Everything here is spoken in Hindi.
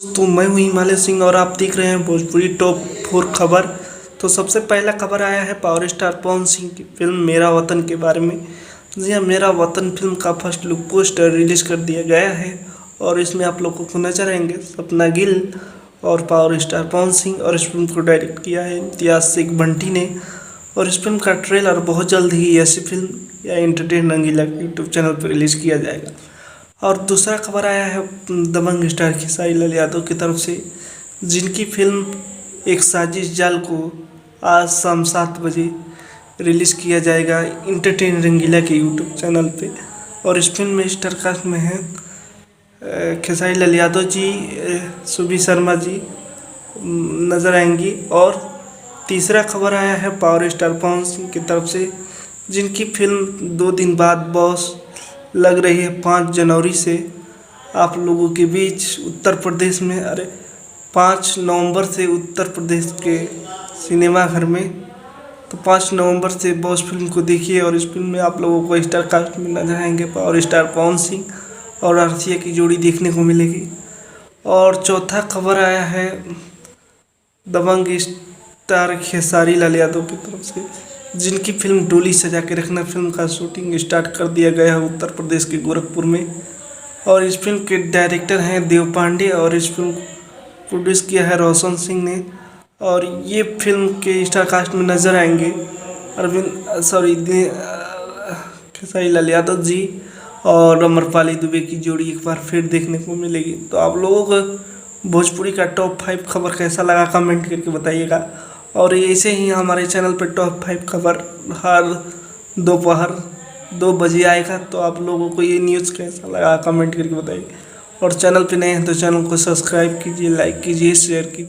तो मैं हूँ हिमालय सिंह और आप देख रहे हैं भोजपुरी टॉप 4 खबर। तो सबसे पहला खबर आया है पावर स्टार पवन सिंह की फिल्म मेरा वतन के बारे में। जी हाँ, मेरा वतन फिल्म का फर्स्ट लुक पोस्टर रिलीज कर दिया गया है और इसमें आप लोगों को नजर आएंगे सपना गिल और पावर स्टार पवन सिंह। और इस फिल्म को डायरेक्ट किया है इम्तियाज शेख बंटी ने। और इस फिल्म का ट्रेलर बहुत जल्द ही ऐसी फिल्म या एंटरटेन रंगीला यूट्यूब चैनल पर रिलीज किया जाएगा। और दूसरा खबर आया है दबंग स्टार खेसारी लाल यादव की तरफ से, जिनकी फिल्म एक साजिश जाल को आज शाम 7 बजे रिलीज़ किया जाएगा इंटरटेन रंगीला के यूट्यूब चैनल पे। और इस फिल्म में स्टार कास्ट में है खेसारी लाल यादव जी, सुबी शर्मा जी नज़र आएंगी। और तीसरा खबर आया है पावर स्टार पवन सिंह की तरफ से, जिनकी फिल्म 2 दिन बाद बॉस लग रही है 5 जनवरी से आप लोगों के बीच उत्तर प्रदेश में। 5 नवंबर से उत्तर प्रदेश के सिनेमा घर में। तो 5 नवंबर से बॉस फिल्म को देखिए और इस फिल्म में आप लोगों को स्टार कास्ट में नजर आएंगे पावर स्टार पवन सिंह और आरसिया की जोड़ी देखने को मिलेगी। और चौथा खबर आया है दबंग स्टार खेसारी लाल यादव की तरफ से, जिनकी फिल्म डोली सजा के रखना फिल्म का शूटिंग स्टार्ट कर दिया गया है उत्तर प्रदेश के गोरखपुर में। और इस फिल्म के डायरेक्टर हैं देव पांडे और इस फिल्म को प्रोड्यूस किया है रोशन सिंह ने। और ये फिल्म के स्टार कास्ट में नज़र आएंगे खेसारी लाल यादव जी और अमरपाली दुबे की जोड़ी एक बार फिर देखने को मिलेगी। तो आप लोगों को भोजपुरी का टॉप 5 खबर कैसा लगा कमेंट करके बताइएगा। और ऐसे ही हमारे चैनल पर टॉप 5 खबर हर दोपहर 2 बजे आएगा। तो आप लोगों को ये न्यूज़ कैसा लगा कमेंट करके बताइए। और चैनल पे नए हैं तो चैनल को सब्सक्राइब कीजिए, लाइक कीजिए, शेयर कीजिए।